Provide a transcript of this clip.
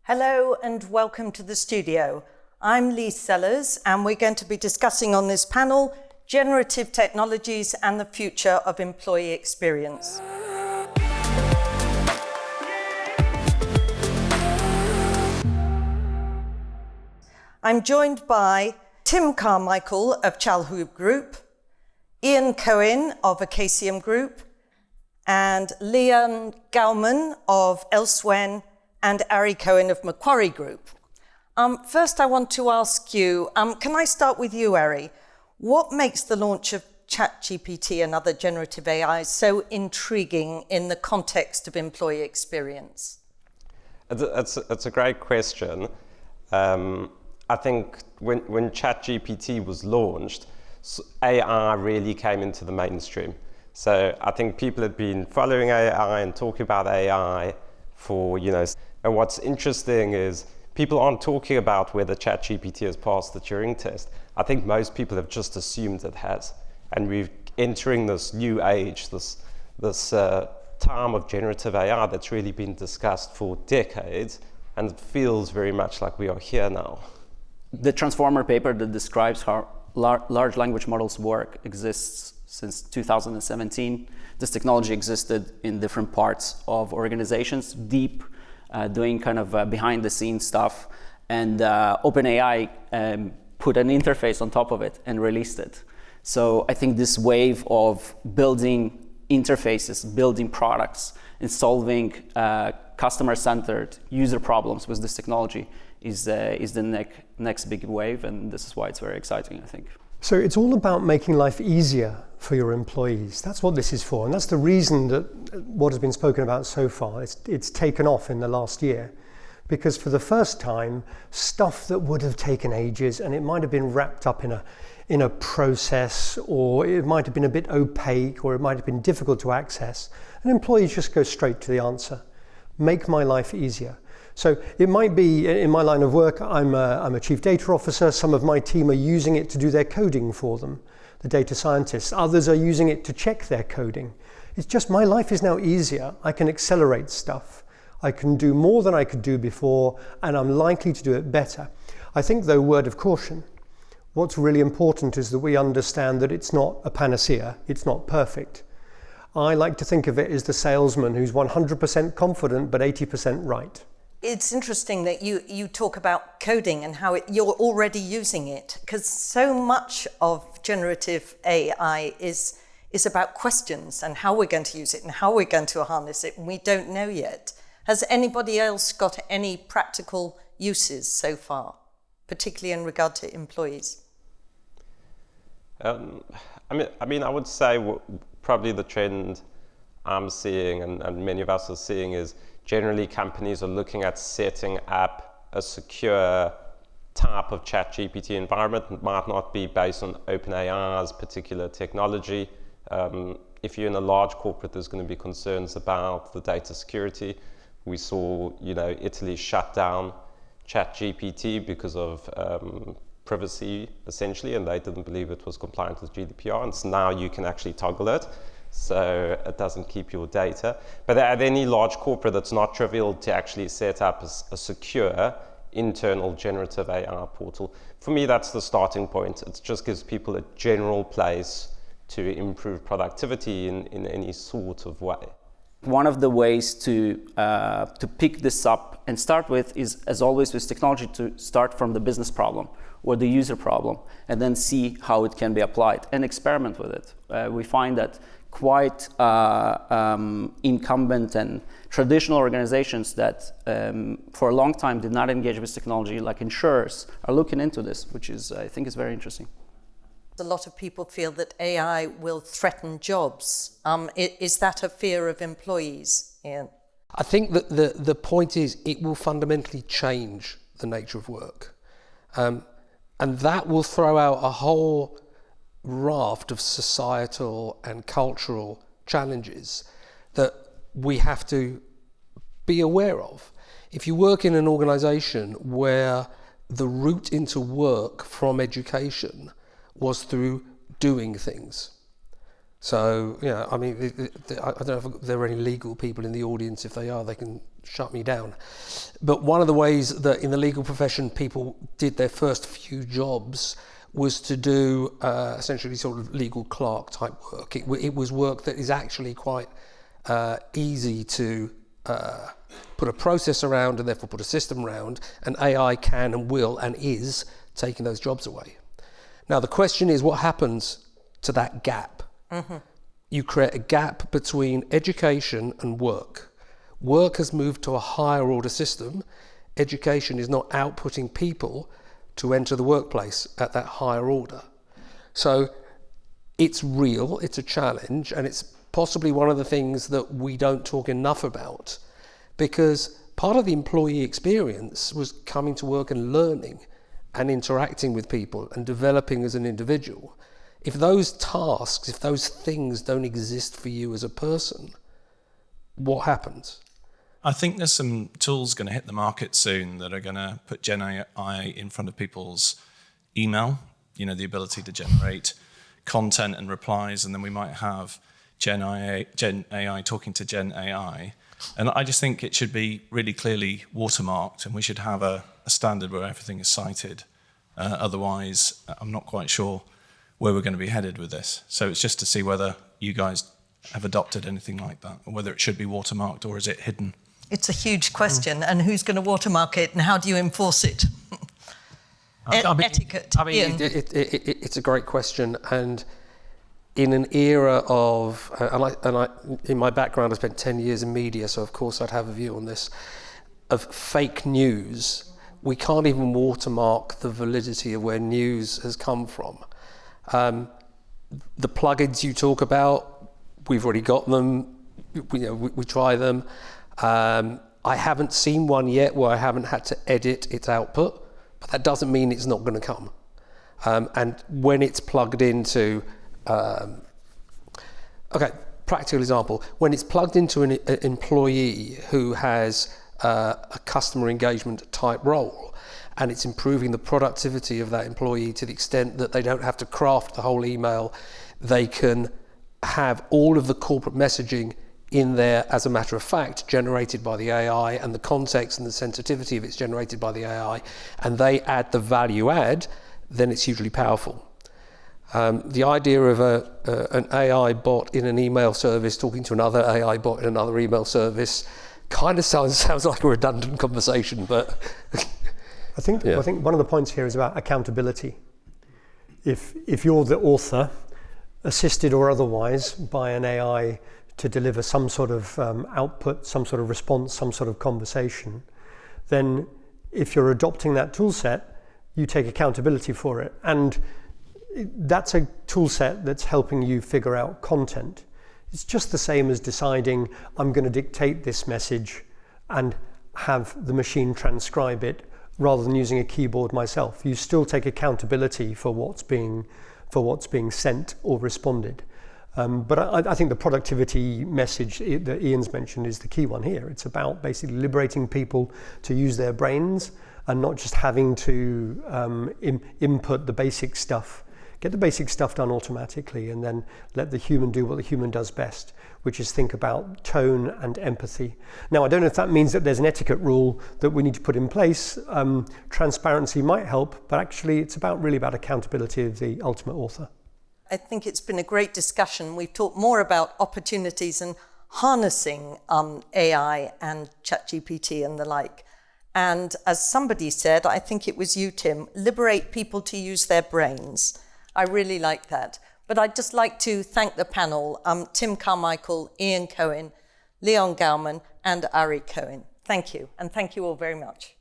Hello and welcome to the studio. I'm Lea Sellers and we're going to be discussing on this panel generative technologies and the future of employee experience. I'm joined by Tim Carmichael of Chalhoub Group, Ian Cohen of Acacium Group, and Leon Gauman of Elsewhen, and Ari Cohen of Macquarie Group. First, I want to ask you, can I start with you, Ari? What makes the launch of ChatGPT and other generative AI so intriguing in the context of employee experience? It's a great question. I think when ChatGPT was launched, AI really came into the mainstream. So I think people had been following AI and talking about AI for, and what's interesting is people aren't talking about whether ChatGPT has passed the Turing test. I think most people have just assumed it has. And we're entering this new age, this time of generative AI that's really been discussed for decades, and it feels very much like we are here now. The Transformer paper that describes how large language models work exists since 2017. This technology existed in different parts of organizations, deep, doing kind of behind the scenes stuff. And OpenAI put an interface on top of it and released it. So I think this wave of building interfaces, building products, and solving customer-centered user problems with this technology is the next big wave, and this is why it's very exciting, I think. So it's all about making life easier for your employees. That's what this is for, and that's the reason that what has been spoken about so far, it's taken off in the last year. Because for the first time, stuff that would have taken ages, and it might have been wrapped up in a process, or it might have been a bit opaque, or it might have been difficult to access, and employees just go straight to the answer. Make my life easier. So it might be, in my line of work, I'm a chief data officer. Some of my team are using it to do their coding for them, the data scientists. Others are using it to check their coding. It's just my life is now easier. I can accelerate stuff. I can do more than I could do before, and I'm likely to do it better. I think, though, word of caution, what's really important is that we understand that it's not a panacea. It's not perfect. I like to think of it as the salesman who's 100% confident but 80% right. It's interesting that you talk about coding and how you're already using it, because so much of generative AI is about questions and how we're going to use it and how we're going to harness it, and we don't know yet. Has anybody else got any practical uses so far, particularly in regard to employees? I would say probably the trend I'm seeing and many of us are seeing is generally companies are looking at setting up a secure type of ChatGPT environment. It might not be based on OpenAI's particular technology. If you're in a large corporate, there's going to be concerns about the data security. We saw, Italy shut down ChatGPT because of privacy, essentially, and they didn't believe it was compliant with GDPR. And so now you can actually toggle it, so it doesn't keep your data. But at any large corporate, it's not trivial to actually set up a secure internal generative AI portal. For me, that's the starting point. It just gives people a general place to improve productivity in any sort of way. One of the ways to pick this up and start with is, as always with technology, to start from the business problem or the user problem and then see how it can be applied and experiment with it. We find that quite incumbent and traditional organizations that for a long time did not engage with technology, like insurers, are looking into this, which is, I think, is very interesting. A lot of people feel that AI will threaten jobs. Is that a fear of employees, Ian? I think that the point is it will fundamentally change the nature of work. And that will throw out a whole raft of societal and cultural challenges that we have to be aware of. If you work in an organization where the route into work from education was through doing things, So, yeah, I mean, I don't know if there are any legal people in the audience. If they are, they can shut me down. But one of the ways that in the legal profession people did their first few jobs was to do essentially sort of legal clerk type work. It was work that is actually quite easy to put a process around and therefore put a system around, and AI can and will and is taking those jobs away. Now the question is, what happens to that gap? Mm-hmm. You create a gap between education and work. Work has moved to a higher order system. Education is not outputting people to enter the workplace at that higher order. So it's real, it's a challenge, and it's possibly one of the things that we don't talk enough about, because part of the employee experience was coming to work and learning and interacting with people and developing as an individual. If those tasks, if those things don't exist for you as a person, what happens? I think there's some tools going to hit the market soon that are going to put Gen AI in front of people's email, the ability to generate content and replies, and then we might have Gen AI talking to Gen AI. And I just think it should be really clearly watermarked, and we should have a standard where everything is cited. Otherwise, I'm not quite sure where we're going to be headed with this. So it's just to see whether you guys have adopted anything like that, or whether it should be watermarked, or is it hidden? It's a huge question, and who's going to watermark it, and how do you enforce it? Etiquette. I mean, it's a great question, and in an era of, in my background, I spent 10 years in media, so of course I'd have a view on this, of fake news. We can't even watermark the validity of where news has come from. The plugins you talk about, we've already got them. We try them. I haven't seen one yet where I haven't had to edit its output, but that doesn't mean it's not going to come. And when it's plugged into, practical example, when it's plugged into an employee who has a customer engagement type role, and it's improving the productivity of that employee to the extent that they don't have to craft the whole email, they can have all of the corporate messaging in there, as a matter of fact, generated by the AI, and the context and the sensitivity of it's generated by the AI, and they add the value add, then it's hugely powerful. The idea of an AI bot in an email service talking to another AI bot in another email service kind of sounds like a redundant conversation, but I think one of the points here is about accountability. If you're the author, assisted or otherwise by an AI to deliver some sort of output, some sort of response, some sort of conversation, then if you're adopting that tool set, you take accountability for it. And that's a tool set that's helping you figure out content. It's just the same as deciding, I'm going to dictate this message and have the machine transcribe it rather than using a keyboard myself. You still take accountability for what's being sent or responded. But I think the productivity message that Ian's mentioned is the key one here. It's about basically liberating people to use their brains and not just having to input the basic stuff. Get the basic stuff done automatically, and then let the human do what the human does best, which is think about tone and empathy. Now, I don't know if that means that there's an etiquette rule that we need to put in place. Transparency might help, but actually it's really about accountability of the ultimate author. I think it's been a great discussion. We've talked more about opportunities and harnessing AI and ChatGPT and the like. And as somebody said, I think it was you, Tim, liberate people to use their brains. I really like that. But I'd just like to thank the panel, Tim Carmichael, Ian Cohen, Leon Gauman, and Ari Cohen. Thank you, and thank you all very much.